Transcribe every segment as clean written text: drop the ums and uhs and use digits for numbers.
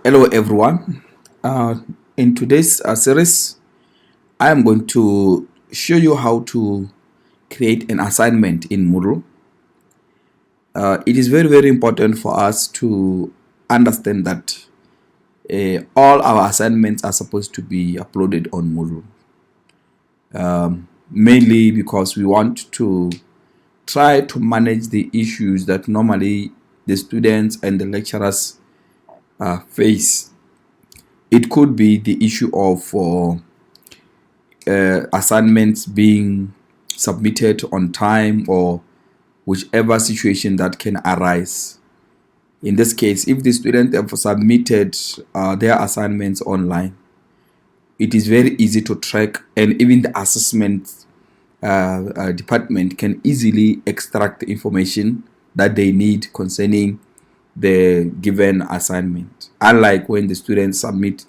Hello everyone. In today's series, I am going to show you how to create an assignment in Moodle. It is very important for us to understand that all our assignments are supposed to be uploaded on Moodle. Mainly because we want to try to manage the issues that normally the students and the lecturers face. It could be the issue of assignments being submitted on time, or whichever situation that can arise. In this case, if the student have submitted their assignments online, it is very easy to track, and even the assessment department can easily extract the information that they need concerning the given assignment. Unlike when the students submit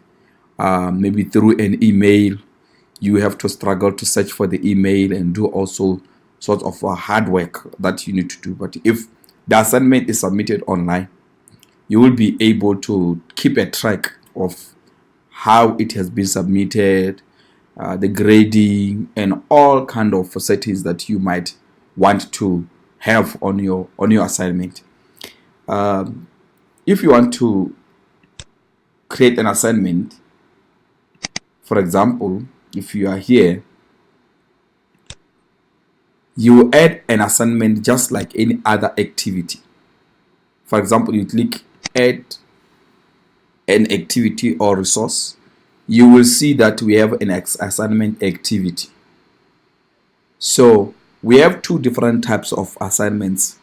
maybe through an email, you have to struggle to search for the email and do also sort of hard work that you need to do. But if the assignment is submitted online, you will be able to keep a track of how it has been submitted, the grading, and all kind of settings that you might want to have on your assignment. If you want to create an assignment, for example, if you are here, you add an assignment just like any other activity. For example, you click add an activity or resource. You will see that we have an assignment activity. So we have two different types of assignments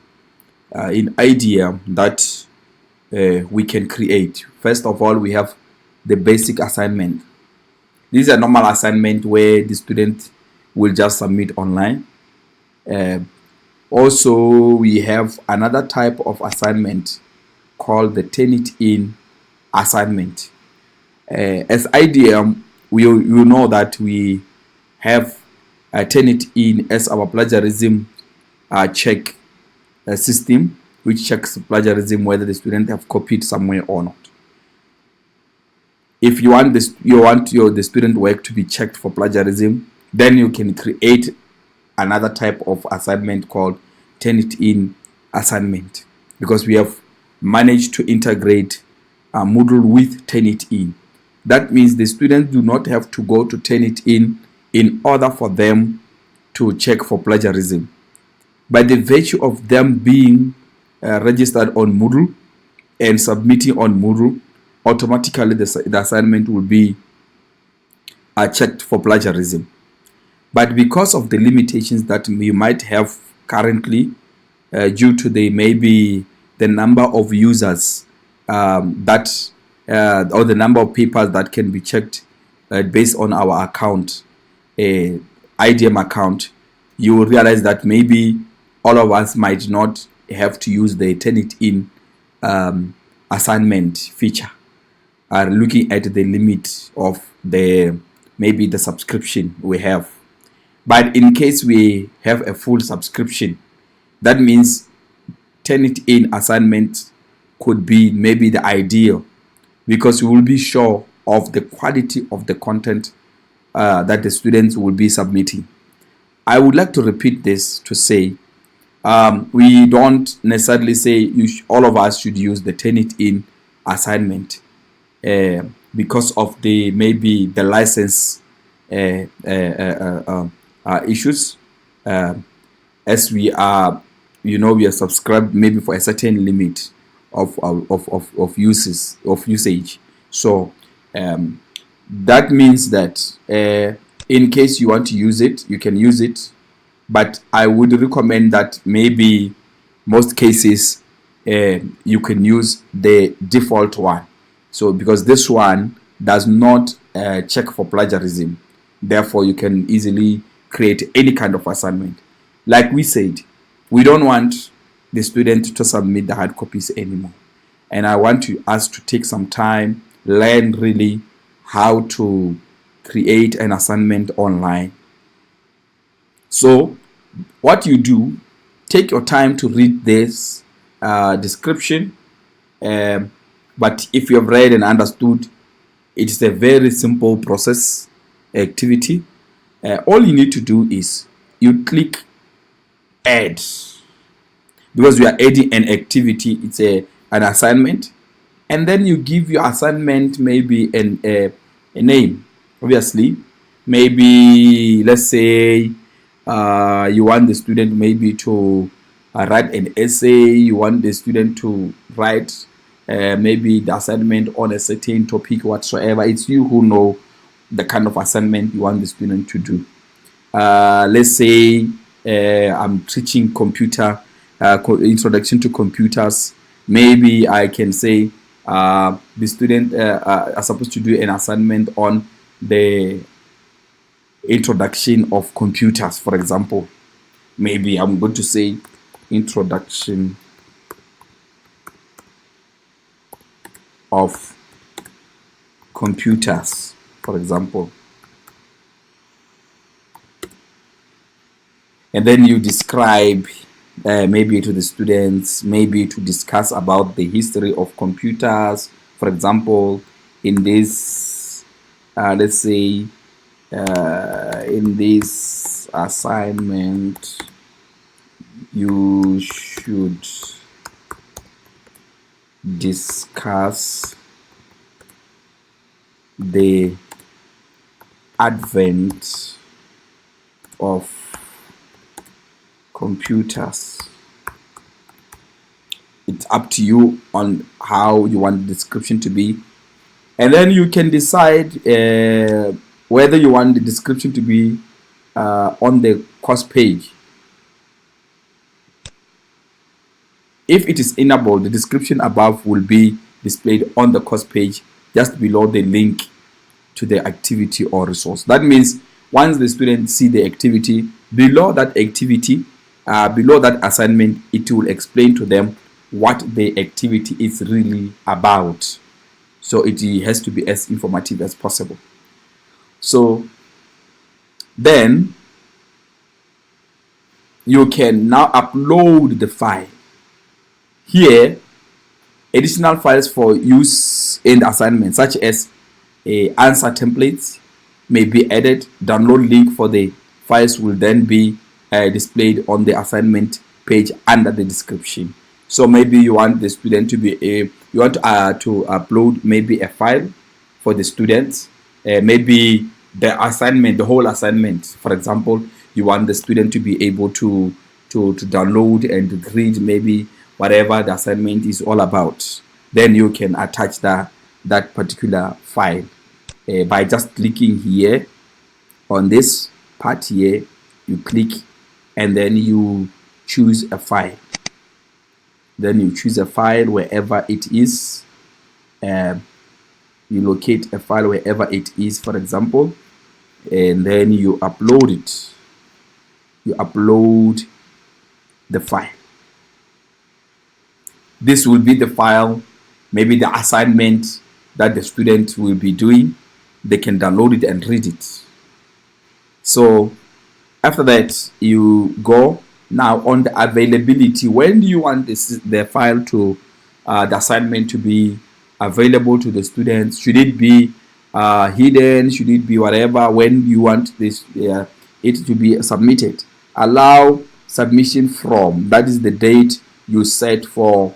in IDEA that we can create. First of all, we have the basic assignment. This is a normal assignment where the student will just submit online. Also, we have another type of assignment called the Turnitin assignment. As IDEA, you know that we have Turnitin as our plagiarism check system, which checks plagiarism whether the student have copied somewhere or not. If you want the student work to be checked for plagiarism, then you can create another type of assignment called Turnitin assignment, because we have managed to integrate Moodle with Turnitin. That means the students do not have to go to Turnitin in order for them to check for plagiarism. By the virtue of them being registered on Moodle and submitting on Moodle, automatically the assignment will be checked for plagiarism. But because of the limitations that we might have currently, due to maybe the number of users or the number of papers that can be checked based on our account, IDM account, you will realize that maybe all of us might not have to use the Turnitin assignment feature, looking at the limit of maybe the subscription we have. But in case we have a full subscription, that means Turnitin assignment could be maybe the ideal, because we will be sure of the quality of the content that the students will be submitting. I would like to repeat this to say we don't necessarily say all of us should use the Turnitin assignment because of maybe the license issues, as we are subscribed maybe for a certain limit of usage. So that means that in case you want to use it, you can use it, but I would recommend that maybe most cases you can use the default one. So because this one does not check for plagiarism, therefore you can easily create any kind of assignment. Like we said, we don't want the student to submit the hard copies anymore, and I want us to take some time, learn really how to create an assignment online. So what you do, take your time to read this description. But if you have read and understood, it is a very simple process activity. All you need to do is you click add, because we are adding an activity. It's an assignment, and then you give your assignment maybe a name. Obviously, maybe let's say you want the student maybe to write an essay. You want the student to write maybe the assignment on a certain topic whatsoever. It's you who know the kind of assignment you want the student to do. Let's say I'm teaching computer introduction to computers. Maybe I can say the student are supposed to do an assignment on the introduction of computers, for example. Maybe I'm going to say introduction of computers, for example. And then you describe maybe to the students, maybe to discuss about the history of computers. For example, in this, let's say, in this assignment, you should discuss the advent of computers. It's up to you on how you want the description to be, and then you can decide whether you want the description to be on the course page. If it is enabled, the description above will be displayed on the course page just below the link to the activity or resource. That means once the students see the activity, below that activity, below that assignment, it will explain to them what the activity is really about. So it has to be as informative as possible. So then you can now upload the file. Here, additional files for use in the assignment, such as answer templates, may be added. Download link for the files will then be displayed on the assignment page under the description. So maybe you want the student to be you want to upload maybe a file for the students, maybe the assignment, the whole assignment. For example, you want the student to be able to download and read maybe whatever the assignment is all about. Then you can attach that particular file by just clicking here on this part here. You click and then you choose a file. Then you choose a file wherever it is. You locate a file wherever it is, for example, and then you upload it. You upload the file. This will be the file, maybe the assignment that the student will be doing. They can download it and read it. So after that, you go now on the availability. When do you want the file to the assignment to be available to the students? Should it be hidden? Should it be whatever? When you want this it to be submitted? Allow submission from, that is the date you set for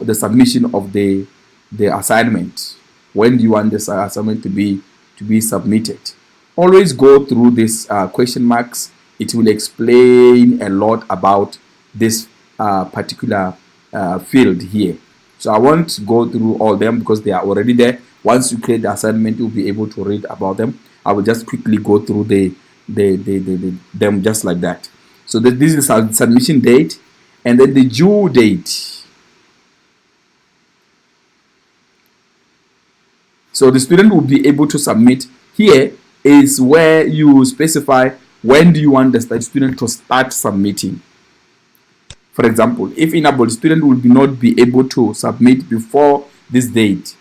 the submission of the assignment. When do you want this assignment to be submitted? Always go through this question marks. It will explain a lot about this particular field here. So I won't go through all them because they are already there. Once you create the assignment, you'll be able to read about them. I will just quickly go through them just like that. So this is a submission date, and then the due date. So the student will be able to submit. Here is where you specify when do you want the student to start submitting. For example, if enabled, student will not be able to submit before this date.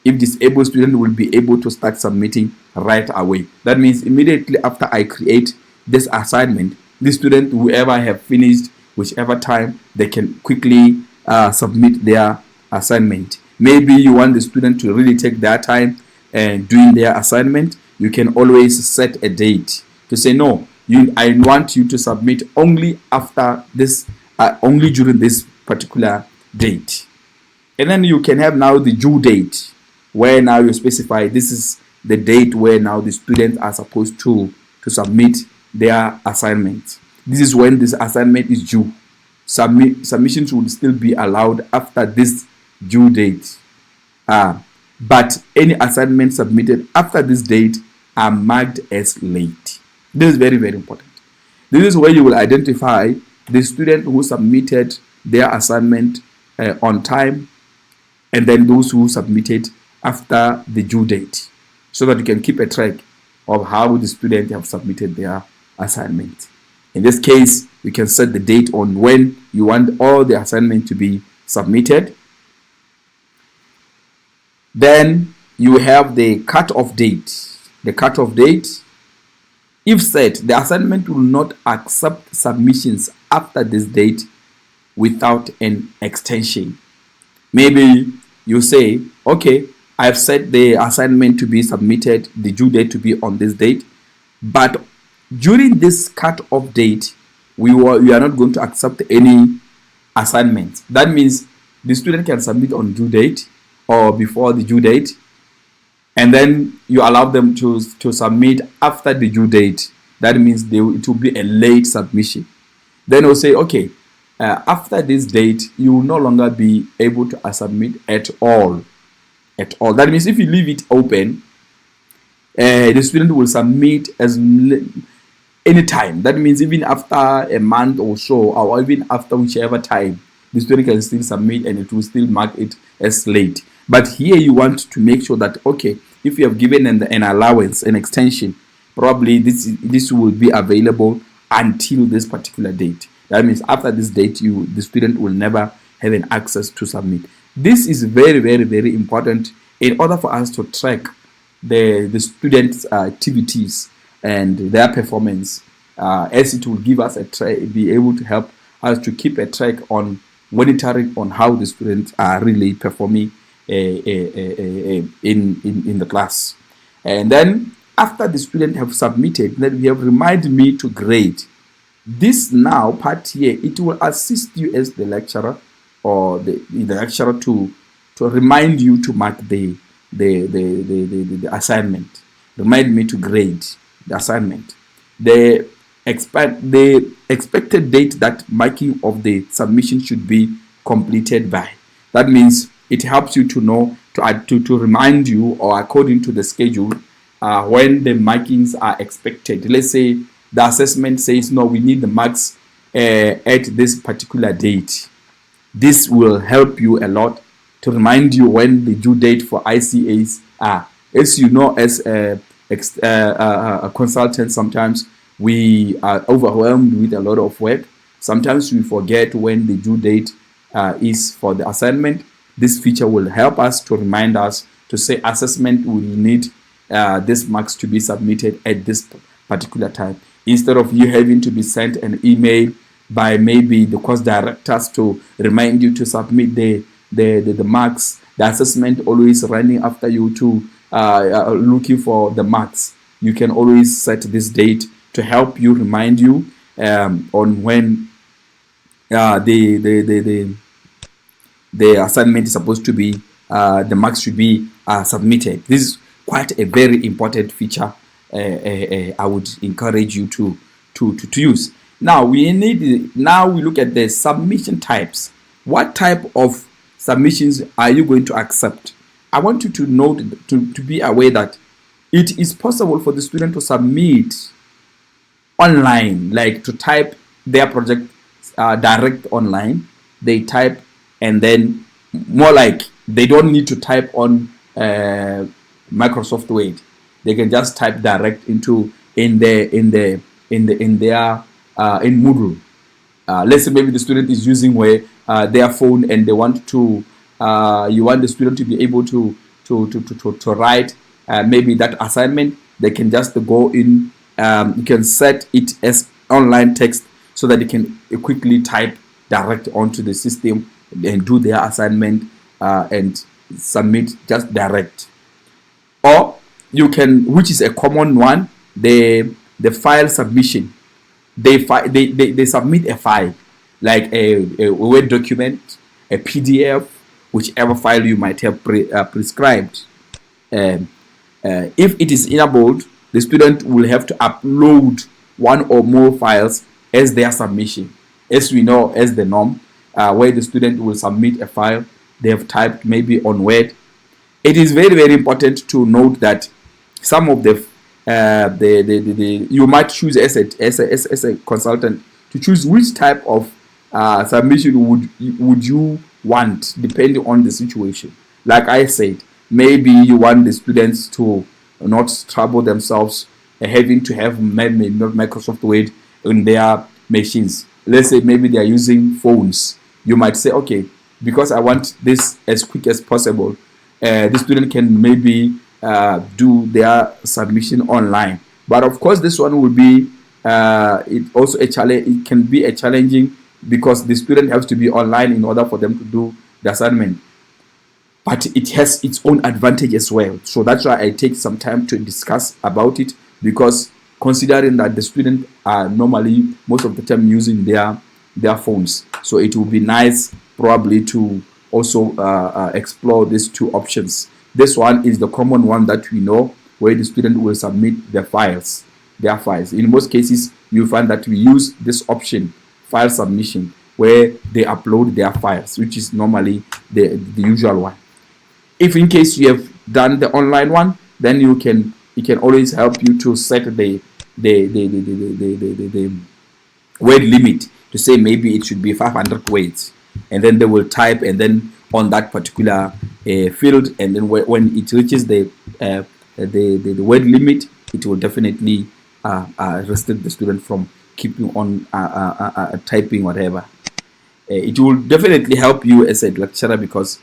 If disabled, student will be able to start submitting right away. That means immediately after I create this assignment, the student, whoever have finished whichever time, they can quickly submit their assignment. maybe you want the student to really take their time and doing their assignment, you can always set a date to say, no, I want you to submit only after this, only during this particular date. And then you can have now the due date, where now you specify this is the date where now the students are supposed to submit their assignment. This is when this assignment is due. Submissions will still be allowed after this due date. But any assignment submitted after this date are marked as late. This is very, very important. This is where you will identify the student who submitted their assignment on time, and then those who submitted after the due date, so that you can keep a track of how the students have submitted their assignment. In this case, you can set the date on when you want all the assignment to be submitted. Then you have the cut-off date. The cut-off date, if set, the assignment will not accept submissions after this date without an extension. Maybe you say, okay, I've set the assignment to be submitted, the due date to be on this date, but during this cut-off date, we are not going to accept any assignments. That means the student can submit on due date or before the due date, and then you allow them to submit after the due date. That means it will be a late submission. Then we'll say, okay, after this date, you will no longer be able to submit at all. That means if you leave it open, the student will submit any time. That means even after a month or so, or even after whichever time, the student can still submit and it will still mark it as late. But here you want to make sure that, okay, if you have given an allowance, an extension, probably this will be available until this particular date. That means after this date, the student will never have an access to submit. This is very, very, very important in order for us to track the students' activities and their performance, as it will give us be able to help us to keep a track on monitoring on how the students are really performing in the class. And then after the student have submitted, then we have remind me to grade. This now part here, it will assist you as the lecturer or the lecturer to remind you to mark the assignment. Remind me to grade the assignment. The expected date that marking of the submission should be completed by. That means it helps you to know to remind you, or according to the schedule, when the markings are expected. Let's say the assessment says, no, we need the marks at this particular date. This will help you a lot to remind you when the due date for ICAs are. As you know, as a consultant, sometimes we are overwhelmed with a lot of work. Sometimes we forget when the due date is for the assignment. This feature will help us to remind us to say assessment will need this marks to be submitted at this particular time, instead of you having to be sent an email by maybe the course directors to remind you to submit the marks. The assessment always running after you to looking for the marks. You can always set this date to help you, remind you on when the assignment is supposed to be, the marks should be submitted. This is quite a very important feature. I would encourage you to use. Now we look at the submission types. What type of submissions are you going to accept? I want you to note, to be aware that it is possible for the student to submit online, like to type their project direct online. They type, and then more like they don't need to type on Microsoft Word. They can just type direct in their Moodle. Let's say maybe the student is using their phone, and they want to you want the student to be able to write maybe that assignment. They can just go in. You can set it as online text so that they can quickly type direct onto the system and do their assignment and submit just direct. Or you can, which is a common one, the file submission. They submit a file, like a Word document, a PDF, whichever file you might have prescribed. If it is enabled, the student will have to upload one or more files as their submission. As we know, as the norm, where the student will submit a file they have typed maybe on Word. It is very, very important to note that some of the you might choose as a consultant to choose which type of submission would you want, depending on the situation. Like I said, maybe you want the students to not trouble themselves having to have Microsoft Word in their machines. Let's say maybe they are using phones. You might say, okay, because I want this as quick as possible, the student can maybe do their submission online. But of course, this one will be it also a challenge. It can be a challenging because the student has to be online in order for them to do the assignment. But it has its own advantage as well. So that's why I take some time to discuss about it, because considering that the students are normally most of the time using their phones, so it will be nice probably to also explore these two options. This one is the common one that we know, where the student will submit their files. In most cases, you find that we use this option, file submission, where they upload their files, which is normally the usual one. If in case you have done the online one, then it can always help you to set the word limit, to say maybe it should be 500 words, and then they will type, and then on that particular field, and then when it reaches the word limit, it will definitely restrict the student from keeping on typing whatever. It will definitely help you as a lecturer, because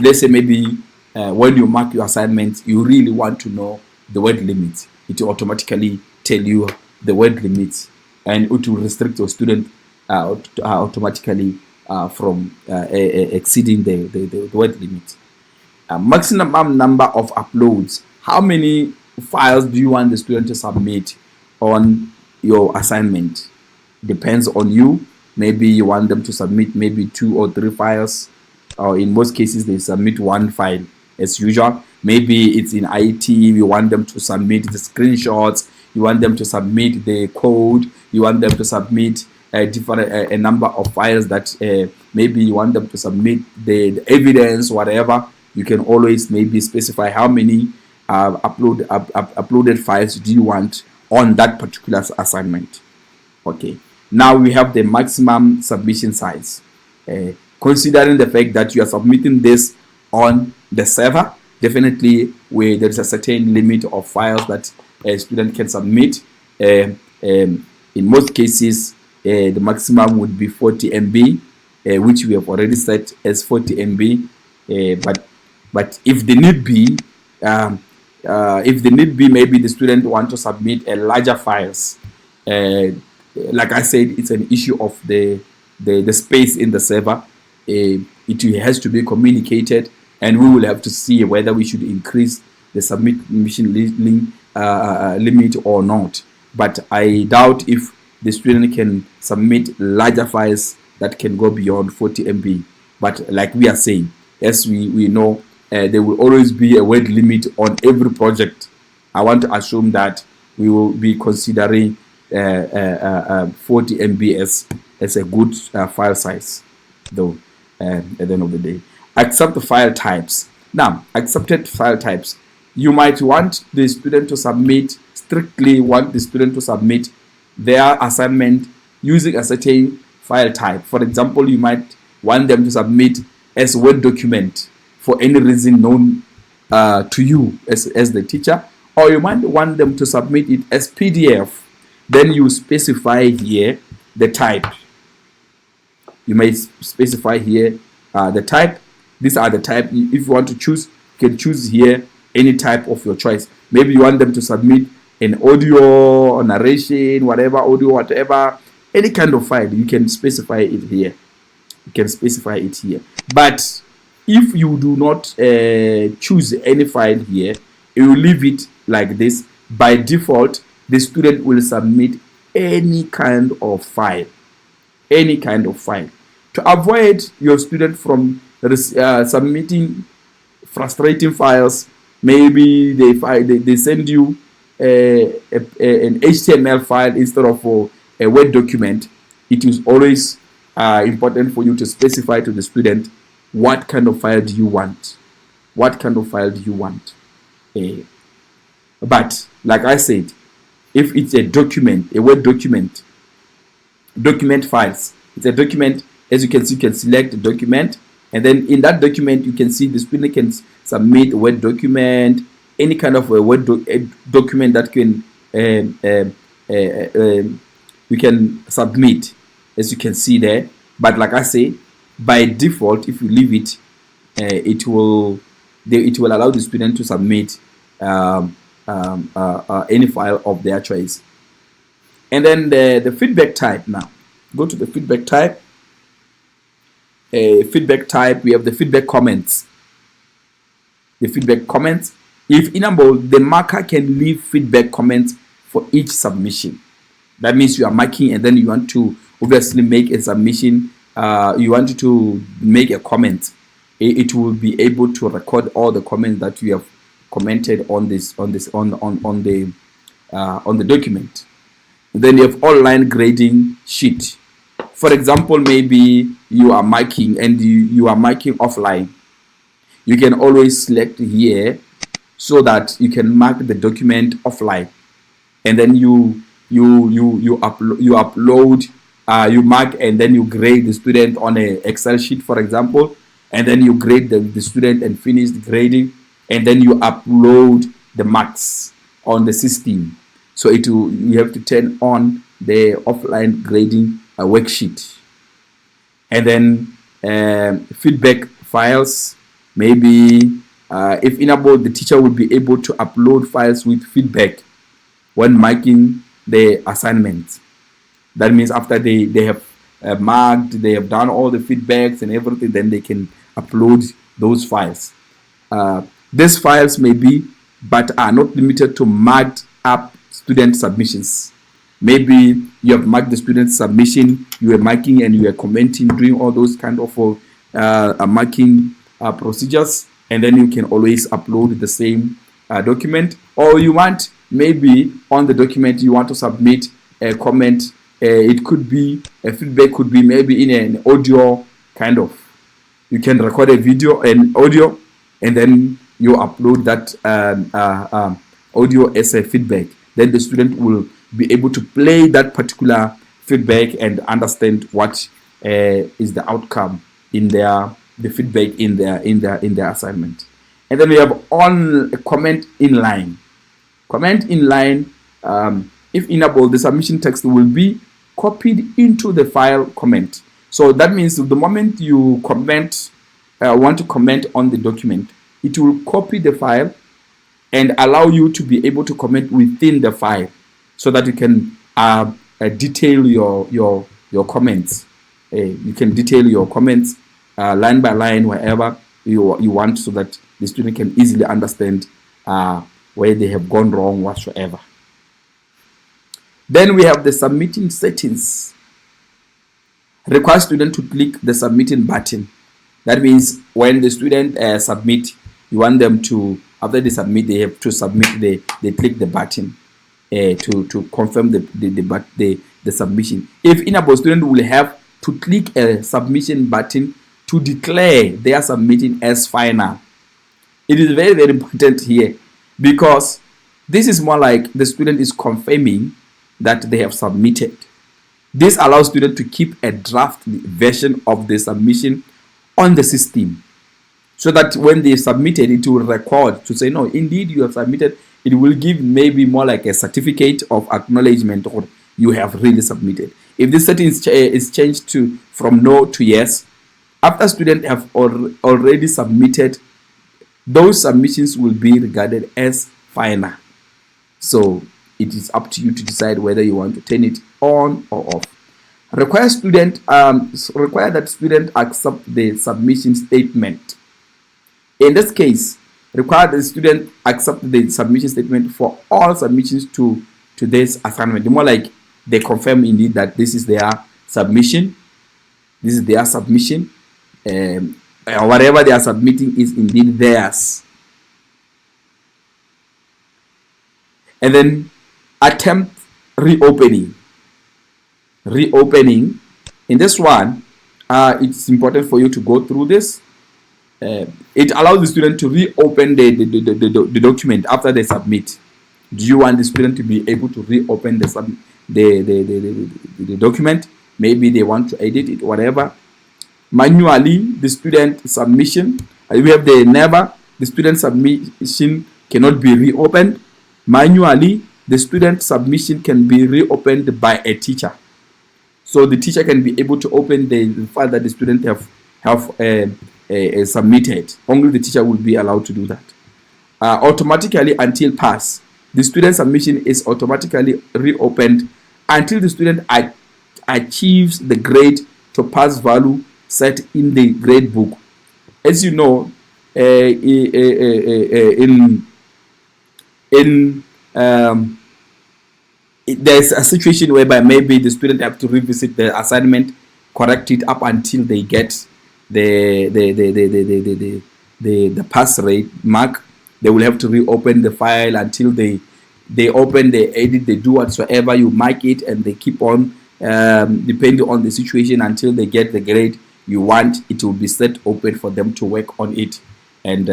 let's say maybe when you mark your assignments, you really want to know the word limit. It will automatically tell you the word limit, and it will restrict your student automatically from exceeding the word limit. Maximum number of uploads. How many files do you want the student to submit on your assignment? Depends on you. Maybe you want them to submit maybe 2 or 3 files, or in most cases they submit 1 file as usual. Maybe it's in IT, you want them to submit the screenshots, you want them to submit the code, you want them to submit a number of files that maybe you want them to submit the evidence, whatever. You can always maybe specify how many uploaded files do you want on that particular assignment. Okay, now we have the maximum submission size. Considering the fact that you are submitting this on the server, definitely where there is a certain limit of files that a student can submit. In most cases, the maximum would be 40 MB, which we have already set as 40 MB. But if the need be, maybe the student want to submit a larger files. Like I said, it's an issue of the space in the server. It has to be communicated, and we will have to see whether we should increase the submission limit or not. But I doubt if the student can submit larger files that can go beyond 40 MB. But like we are saying, as we know, there will always be a word limit on every project. I want to assume that we will be considering 40 MB as a good file size, though, at the end of the day. Accept the file types. Now, accepted file types. You might want the student to submit their assignment using a certain file type. For example, you might want them to submit as Word document for any reason known to you as the teacher, or you might want them to submit it as PDF. Then you specify here the type. You may specify here the type. These are the type. If you want to choose, you can choose here any type of your choice. Maybe you want them to submit an audio or narration, whatever, any kind of file. You can specify it here. But if you do not choose any file here, you leave it like this, by default the student will submit any kind of file, any kind of file. To avoid your student from submitting frustrating files, maybe they send you an HTML file instead of a Word document. It is always important for you to specify to the student what kind of file do you want. What kind of file do you want? But like I said, if it's a document, a Word document, document files, it's a document. As you can see, you can select the document, and then in that document you can see the student can submit a Word document, any kind of a Word document that can you can submit, as you can see there. But like I say, by default, if you leave it, it will allow the student to submit any file of their choice. And then the feedback type. Now go to the feedback type. Feedback type, we have the feedback comments. The feedback comments, if enabled, the marker can leave feedback comments for each submission. That means you are marking and then you want to obviously make a submission, you want to make a comment. It will be able to record all the comments that you have commented on the document. And then you have online grading sheet. For example, maybe you are marking and you are marking offline. You can always select here so that you can mark the document offline, and then you upload, you mark, and then you grade the student on a Excel sheet, for example, and then you grade the student and finish the grading, and then you upload the marks on the system. So you have to turn on the offline grading worksheet. And then feedback files, maybe if enabled, the teacher will be able to upload files with feedback when marking the assignment. That means after they have marked, they have done all the feedbacks and everything, then they can upload those files. These files may be, but are not limited to, marked up student submissions. Maybe you have marked the student submission, you are marking and you are commenting, doing all those kind of marking procedures, and then you can always upload the same document. Or you want, maybe on the document you want to submit a comment. It could be a feedback, could be maybe in an audio kind of. You can record a video and audio, and then you upload that audio as a feedback. Then the student will be able to play that particular feedback and understand what is the outcome in the feedback in their assignment. And then we have on comment inline. Comment inline, if enabled, the submission text will be copied into the file comment. So that means the moment you comment, want to comment on the document, it will copy the file and allow you to be able to comment within the file, so that you can detail your comments. You can detail your comments line by line, wherever you want, so that the student can easily understand where they have gone wrong whatsoever. Then we have the submitting settings. Require student to click the submitting button. That means when the student submit, you want them to, after they submit, they have to submit, they click the button to confirm the submission. If enabled, student will have to click a submission button to declare their submitting as final. It is very, very important here, because this is more like the student is confirming that they have submitted. This allows student to keep a draft version of the submission on the system, so that when they submitted, it will record to say, no, indeed you have submitted. It will give maybe more like a certificate of acknowledgement, or you have really submitted. If this setting is changed from no to yes, after students have already submitted, those submissions will be regarded as final. So it is up to you to decide whether you want to turn it on or off. Require that student accept the submission statement. In this case, require the student accept the submission statement for all submissions to this assignment. The more like they confirm indeed that this is their submission, or whatever they are submitting is indeed theirs. And then attempt reopening. In this one, it's important for you to go through this. It allows the student to reopen the document after they submit. Do you want the student to be able to reopen the document? Maybe they want to edit it, whatever. Manually, the student submission, we have the student submission cannot be reopened. Manually, the student submission can be reopened by a teacher. So the teacher can be able to open the file that the student have submitted. Only the teacher will be allowed to do that. Automatically until pass. The student submission is automatically reopened until the student achieves the grade to pass value set in the grade book. As you know, there's a situation whereby maybe the student have to revisit the assignment, correct it up until they get the pass rate mark. They will have to reopen the file until they open, they edit, they do whatsoever, you mark it, and they keep on depending on the situation until they get the grade you want. It will be set open for them to work on it and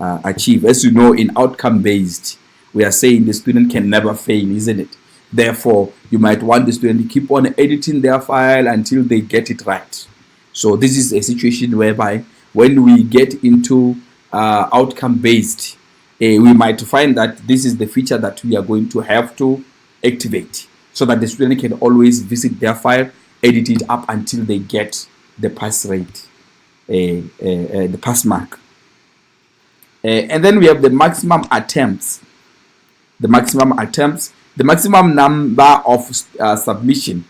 achieve. As you know, in outcome based, we are saying the student can never fail, isn't it? Therefore, you might want the student to keep on editing their file until they get it right. So this is a situation whereby when we get into outcome based, we might find that this is the feature that we are going to have to activate so that the student can always visit their file, edit it up until they get the pass rate, the pass mark. And then we have the maximum attempts. The maximum number of submission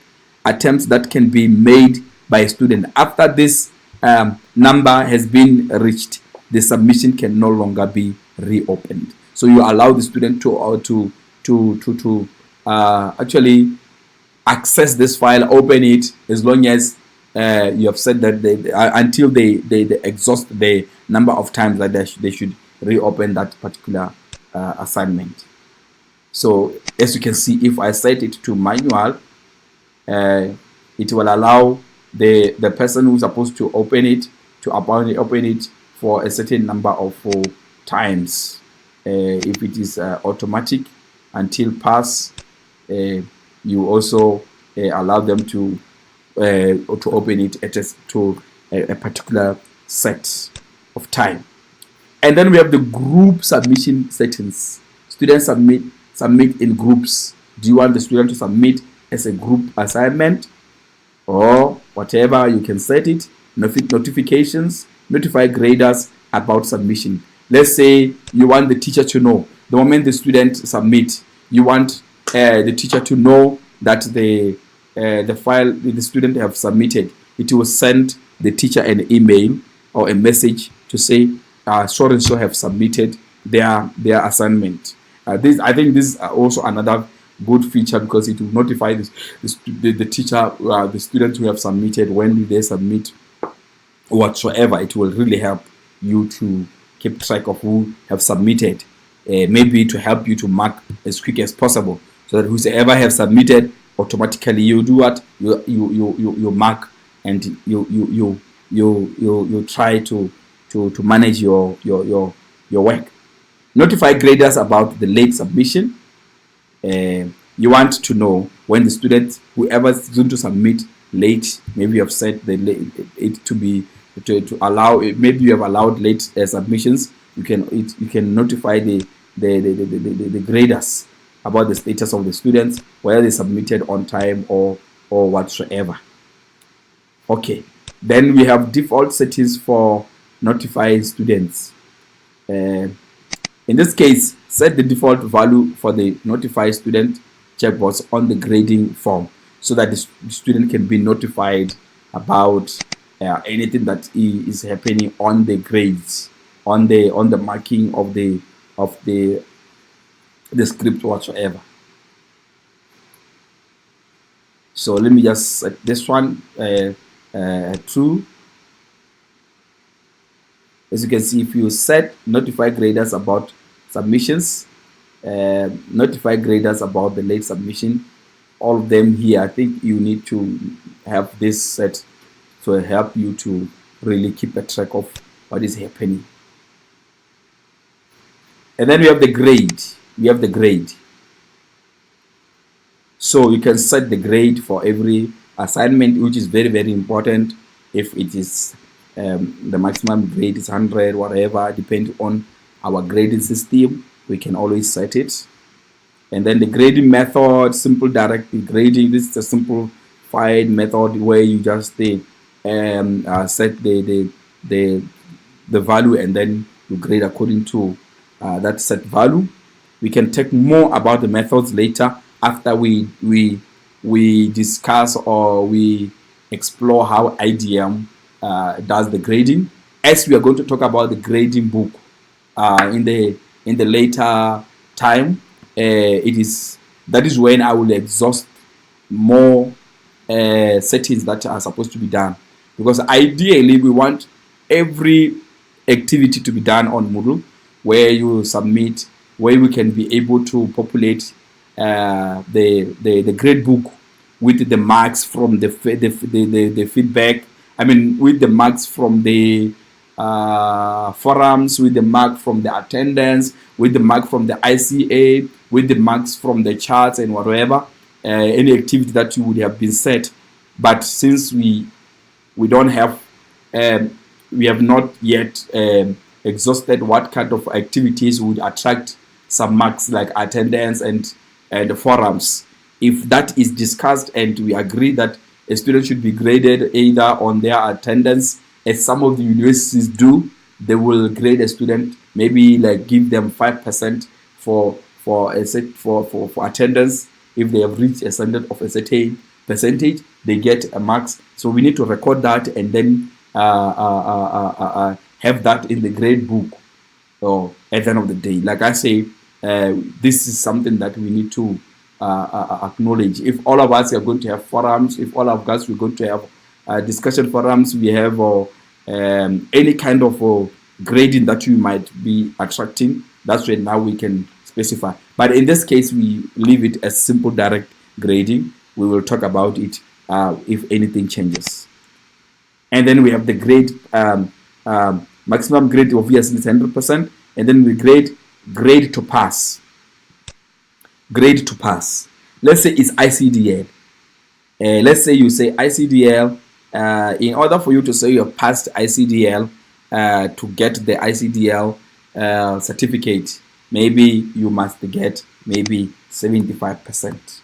attempts that can be made by a student. After this number has been reached, the submission can no longer be reopened. So you allow the student to actually access this file, open it, as long as you have said that until they exhaust the number of times that they should reopen that particular assignment. So as you can see, if I set it to manual, it will allow the person who's supposed to open it to open it for a certain number of times. If it is automatic until pass, you also allow them to open it to a particular set of time. And then we have the group submission settings. Students submit in groups. Do you want the student to submit as a group assignment or whatever? You can set it. Notifications, notify graders about submission. Let's say you want the teacher to know the moment the student submit. You want the teacher to know that the file the student have submitted. It will send the teacher an email or a message to say so and so have submitted their assignment. I think this is also another good feature because it will notify the teacher, the students who have submitted, when they submit whatsoever. It will really help you to keep track of who have submitted, maybe to help you to mark as quick as possible, so that whoever have submitted, automatically you do what you mark, and you try to manage your work. Notify graders about the late submission. You want to know when the student, whoever is going to submit late, maybe you have set it to be to allow. Maybe you have allowed late submissions. You can notify the graders about the status of the students, whether they submitted on time or whatsoever. Okay, then we have default settings for notifying students. In this case, set the default value for the notify student checkbox on the grading form so that the student can be notified about anything that is happening on the grades, on the marking of the script whatsoever. So let me just set this one true. As you can see, if you set notify graders about submissions, notify graders about the late submission, all of them here, I think you need to have this set to help you to really keep a track of what is happening. And then we have the grade. We have the grade. So you can set the grade for every assignment, which is very, very important. If it is the maximum grade is 100, whatever, depending on our grading system, we can always set it. And then the grading method, simple direct grading. This is a simplified method where you just set the value and then you grade according to that set value. We can talk more about the methods later after we discuss or we explore how IDM does the grading. As we are going to talk about the grading book in the later time, that is when I will exhaust more settings that are supposed to be done, because ideally we want every activity to be done on Moodle, where you submit, where we can be able to populate the grade book with the marks from the feedback. I mean, with the marks from the forums, with the mark from the attendance, with the mark from the ICA, with the marks from the charts and whatever, any activity that you would have been set. But since we don't have, we have not yet exhausted what kind of activities would attract some marks, like attendance and the forums. If that is discussed and we agree that a student should be graded either on their attendance, as some of the universities do, they will grade a student, maybe like give them 5% for attendance. If they have reached a standard of a certain percentage, they get a marks. So we need to record that and then have that in the grade book, or at the end of the day. Like I say, this is something that we need to acknowledge. If all of us are going to have forums, if all of us we're going to have discussion forums, we have any kind of grading that you might be attracting, that's when now we can specify. But in this case, we leave it as simple direct grading. We will talk about it if anything changes. And then we have the grade, maximum grade obviously is 100%, and then we grade to pass. Grade to pass. Let's say it's ICDL. Let's say you say ICDL. In order for you to say you have passed ICDL, to get the ICDL certificate, maybe you must get maybe 75%.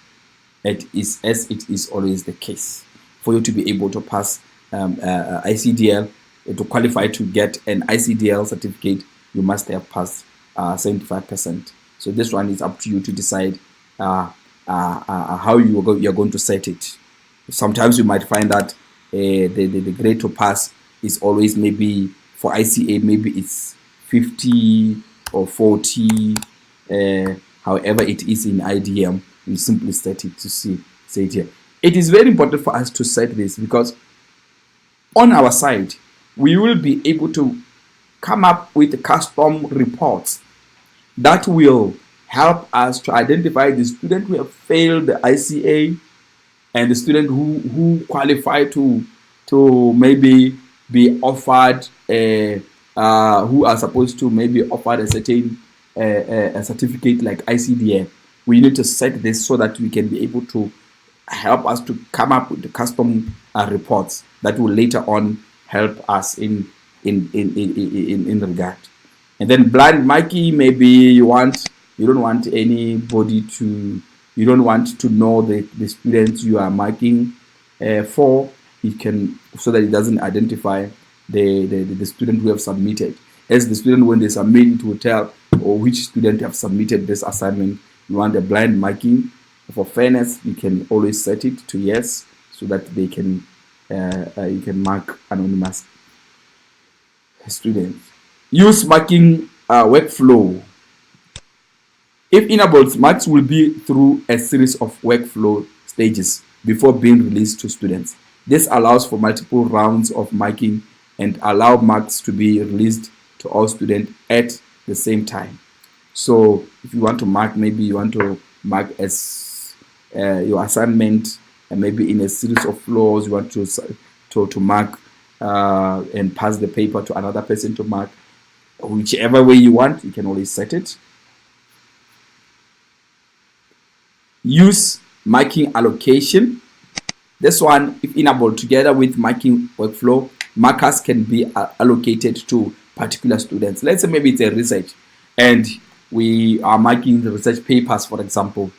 It is, as it is always the case. For you to be able to pass ICDL, to qualify to get an ICDL certificate, you must have passed 75%. So this one is up to you to decide how you're going to set it. Sometimes you might find that the grade to pass is always, maybe for ICA, maybe it's 50 or 40, however it is in IDM. You simply set it to say it here. It is very important for us to set this, because on our side we will be able to come up with custom reports that will help us to identify the student who have failed the ICA and the student who qualify to maybe be offered who are supposed to maybe offer a certain a certificate like ICDL. We need to set this so that we can be able to help us to come up with the custom reports that will later on help us in regard. And then blind marking, maybe you don't want anybody to, you don't want to know the students you are marking for. It can, so that it doesn't identify the student who have submitted. As the student, when they submit, it will tell which student have submitted this assignment. You want the blind marking. For fairness, you can always set it to yes, so that they can you can mark anonymous students. Use marking workflow. If enabled, marks will be through a series of workflow stages before being released to students. This allows for multiple rounds of marking and allow marks to be released to all students at the same time. So if you want to mark, maybe you want to mark as your assignment, and maybe in a series of floors you want to mark and pass the paper to another person to mark. Whichever way you want, you can always set it. Use marking allocation. This one, if enabled, together with marking workflow, markers can be allocated to particular students. Let's say maybe it's a research and we are marking the research papers, for example.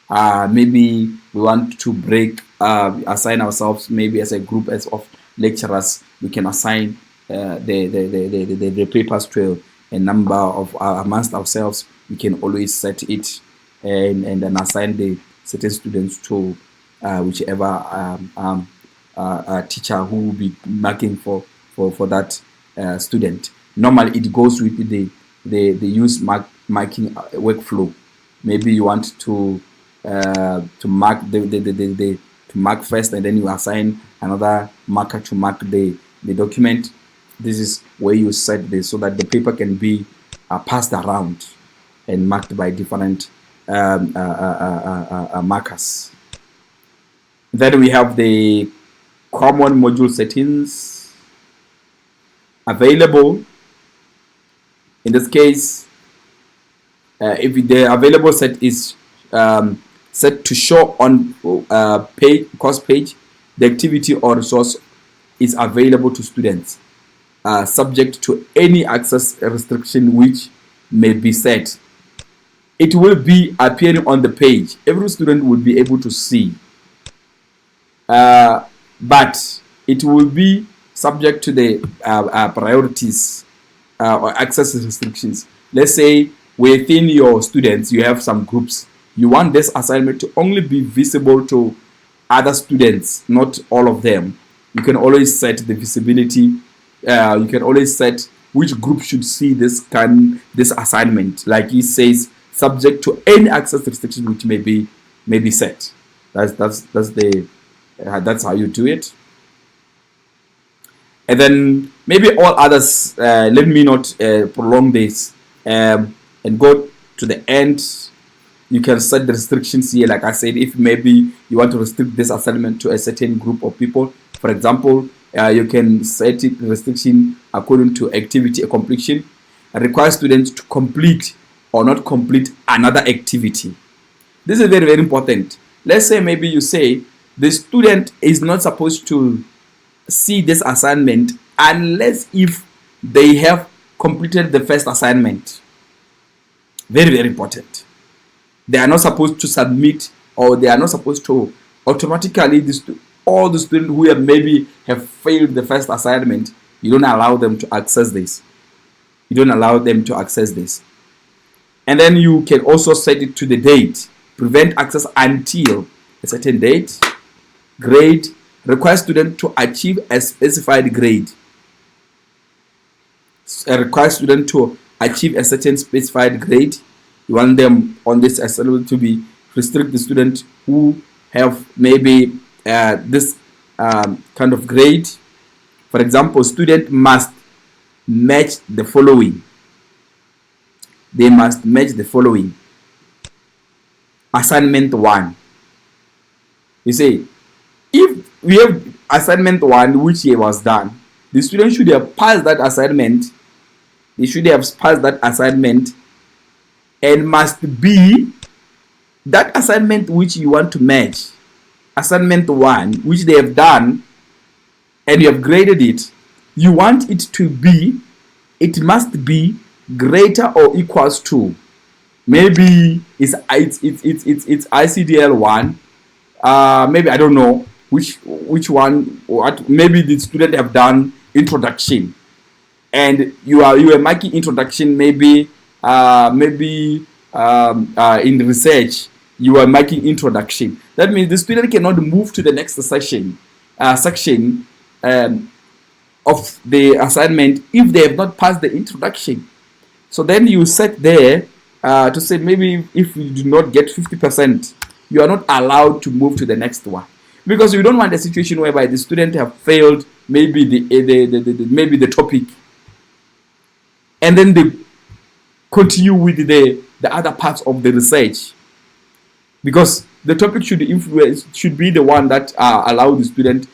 Maybe we want to assign ourselves, maybe as a group of lecturers, we can assign the papers to a number of amongst ourselves. We can always set it and then assign the certain students to whichever teacher who will be marking for that student. Normally it goes with the use marking workflow. Maybe you want to mark to mark first, and then you assign another marker to mark the document. This is where you set this so that the paper can be passed around and marked by different markers. Then we have the common module settings available. In this case, if the available set is set to show on course page, the activity or resource is available to students, subject to any access restriction which may be set. It will be appearing on the page. Every student will be able to see, but it will be subject to the priorities or access restrictions. Let's say within your students you have some groups. You want this assignment to only be visible to other students, not all of them. You can always set the visibility. You can always set which group should see this assignment. Like he says, subject to any access restriction which may be set. That's how you do it. And then maybe all others. Let me not prolong this and go to the end. You can set the restrictions here. Like I said, if maybe you want to restrict this assignment to a certain group of people, for example, you can set it restriction according to activity completion. Require students to complete or not complete another activity. This is very, very important. Let's say maybe you say the student is not supposed to see this assignment unless if they have completed the first assignment. Very, very important. They are not supposed to submit, or they are not supposed to automatically, all the students who have failed the first assignment, you don't allow them to access this. You don't allow them to access this. And then you can also set it to the date. Prevent access until a certain date. Grade. Require student to achieve a specified grade. Require student to achieve a certain specified grade. You want them on this assignment to be restrict the student who have maybe this kind of grade. For example, student must match the following. They must match the following. Assignment 1. You say, if we have assignment 1 which was done, the student should have passed that assignment. They should have passed that assignment, and must be that assignment which you want to match. Assignment 1 which they have done and you have graded it. You want it to be, it must be greater or equals to, maybe it's ICDL 1, maybe I don't know which one, what maybe the student have done introduction, and you are marking introduction, maybe in research you are marking introduction. That means the student cannot move to the next session section of the assignment if they have not passed the introduction. So then you set there to say maybe if you do not get 50%, you are not allowed to move to the next one, because you don't want a situation whereby the student have failed maybe maybe the topic, and then they continue with the other parts of the research, because the topic should be the one that allow the student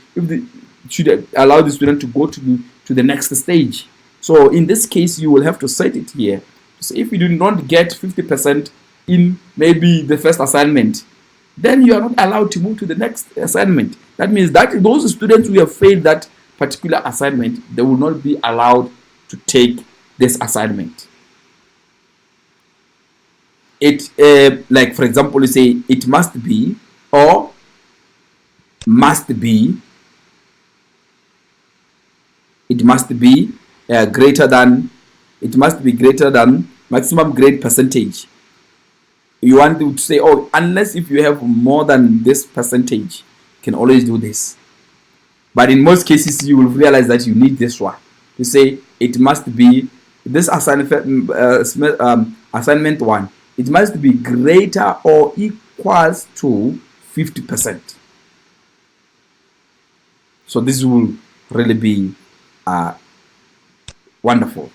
should allow the student to go to the next stage. So in this case, you will have to set it here. So if you do not get 50% in maybe the first assignment, then you are not allowed to move to the next assignment. That means that those students who have failed that particular assignment, they will not be allowed to take this assignment. It like for example, you say it must be or must be. It must be greater than. It must be greater than maximum grade percentage. You want to say, oh, unless if you have more than this percentage, you can always do this. But in most cases, you will realize that you need this one. To say it must be this assignment one. It must be greater or equals to 50%. So this will really be wonderful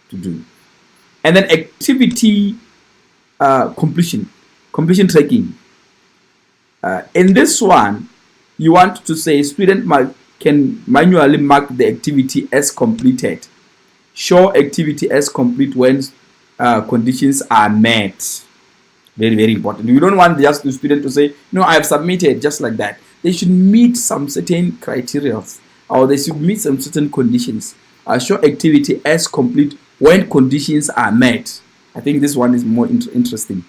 to do. And then activity completion tracking. In this one, you want to say student can manually mark the activity as completed. Show activity as complete when conditions are met. Very, very important. You don't want just the student to say, no, I have submitted, just like that. They should meet some certain criteria, or they should meet some certain conditions. Show activity as complete when conditions are met. I think this one is more interesting,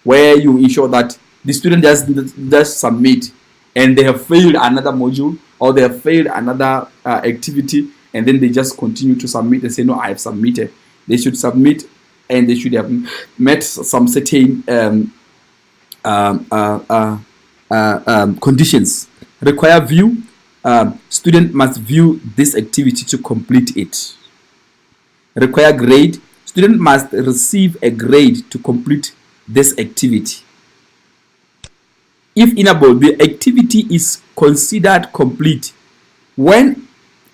where you ensure that the student just submit and they have failed another module or they have failed another activity, and then they just continue to submit. They say, no, I have submitted. They should submit and they should have met some certain conditions. Require view. Student must view this activity to complete it. Require grade. Student must receive a grade to complete this activity. If enabled, the activity is considered complete when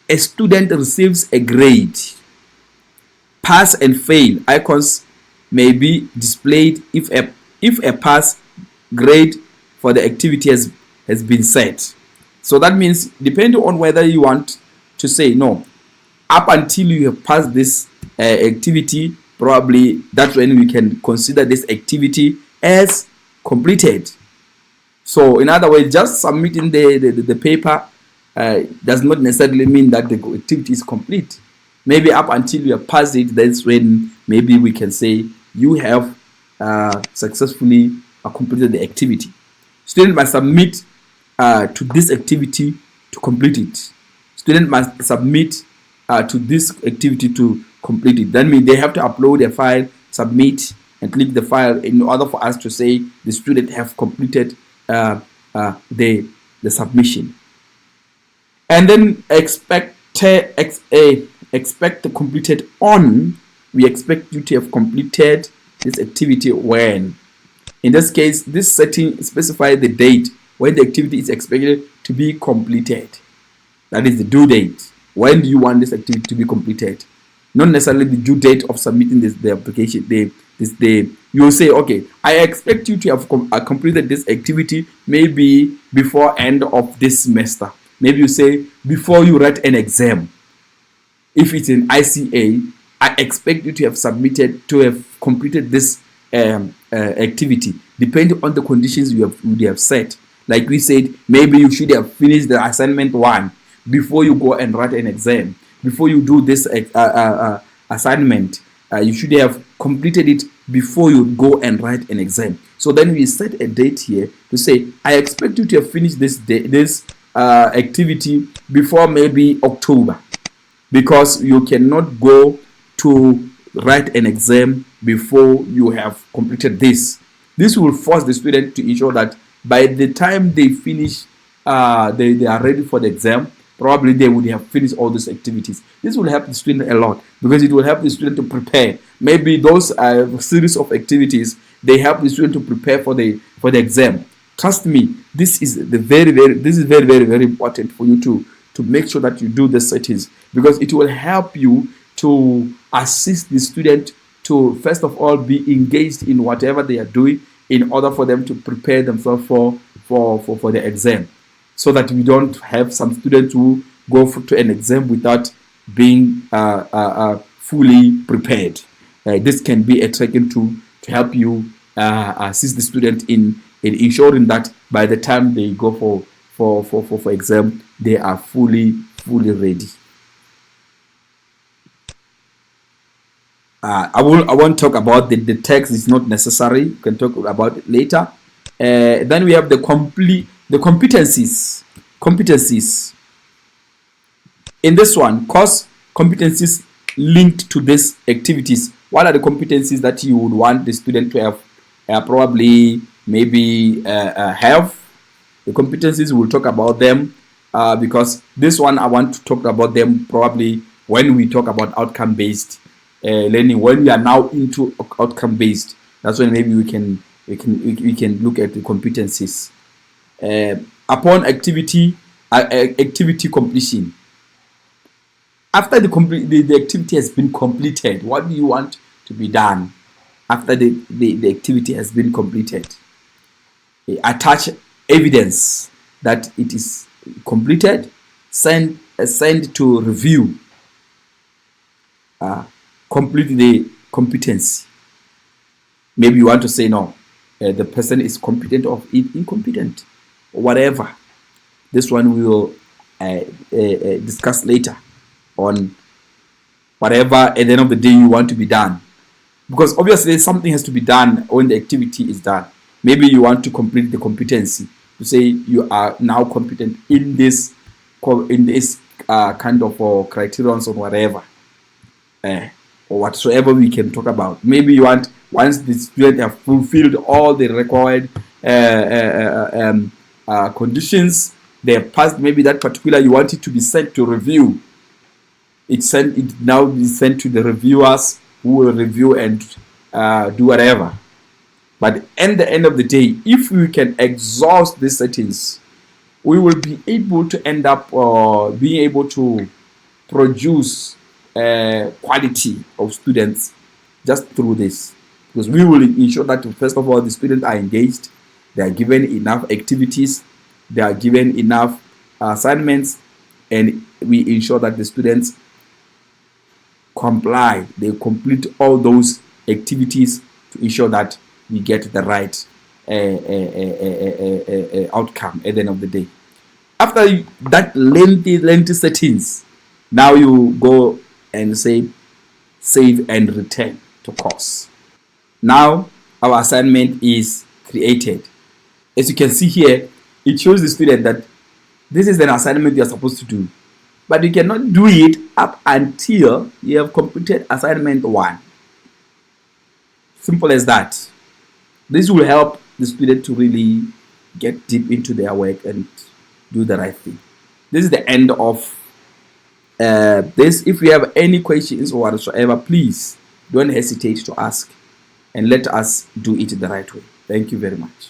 a student receives a grade. Pass and fail icons may be displayed if a pass grade for the activity has been set. So that means, depending on whether you want to say no, up until you have passed this activity, probably that's when we can consider this activity as completed. So in other words, just submitting the paper does not necessarily mean that the activity is complete. Maybe up until you have passed it, that's when maybe we can say you have successfully completed the activity. Student must submit to this activity to complete it. Student must submit to this activity to complete it. That means they have to upload a file, submit, and click the file in order for us to say the student have completed the submission. And then expect completed on. We expect you to have completed this activity when. In this case, this setting specifies the date when the activity is expected to be completed. That is the due date. When do you want this activity to be completed? Not necessarily the due date of submitting the application. You will say, okay, I expect you to have completed this activity maybe before end of this semester. Maybe you say before you write an exam. If it's an ICA, I expect you to have completed this activity, depending on the conditions you have set. Like we said, maybe you should have finished the assignment 1 before you go and write an exam. Before you do this assignment, you should have completed it before you go and write an exam. So then we set a date here to say, I expect you to have finished this activity before maybe October, because you cannot go to write an exam before you have completed this. This will force the student to ensure that by the time they finish they are ready for the exam, probably they would have finished all these activities. This will help the student a lot because it will help the student to prepare. Maybe those series of activities, they help the student to prepare for the exam. Trust me, this is very very important for you to make sure that you do the settings, because it will help you to assist the student to first of all be engaged in whatever they are doing in order for them to prepare themselves for the exam, so that we don't have some students who go to an exam without being fully prepared. This can be a tracking tool to help you assist the student in ensuring that by the time they go for exam, they are fully ready. I won't talk about the text. Is not necessary. You can talk about it later. Then we have the competencies. In this one, course competencies linked to these activities. What are the competencies that you would want the student to have? Probably maybe have. The competencies, we'll talk about them because this one I want to talk about them probably when we talk about outcome-based learning. When we are now into outcome-based, that's when maybe we can look at the competencies. Upon activity completion. After the activity has been completed, what do you want to be done after the activity has been completed? Attach evidence that it is completed. Send to review. Complete the competency. Maybe you want to say no, the person is competent or incompetent, or whatever. This one we will discuss later on whatever at the end of the day you want to be done, because obviously something has to be done when the activity is done. Maybe you want to complete the competency to say you are now competent in this kind of criterions or whatever, or whatsoever we can talk about. Maybe you want, once the student have fulfilled all the required conditions, they have passed maybe that particular, you want it to be sent to review. It now be sent to the reviewers who will review and do whatever. But at the end of the day, if we can exhaust these settings, we will be able to end up being able to produce quality of students just through this, because we will ensure that first of all the students are engaged, they are given enough activities, they are given enough assignments, and we ensure that the students comply, they complete all those activities to ensure that we get the right outcome at the end of the day. After that lengthy settings, now you go and say save and return to course. Now our assignment is created. As you can see here, it shows the student that this is an assignment you are supposed to do, but you cannot do it up until you have completed assignment 1. Simple as that. This will help the student to really get deep into their work and do the right thing. This is the end of this. If you have any questions or whatsoever, please don't hesitate to ask, and let us do it the right way. Thank you very much.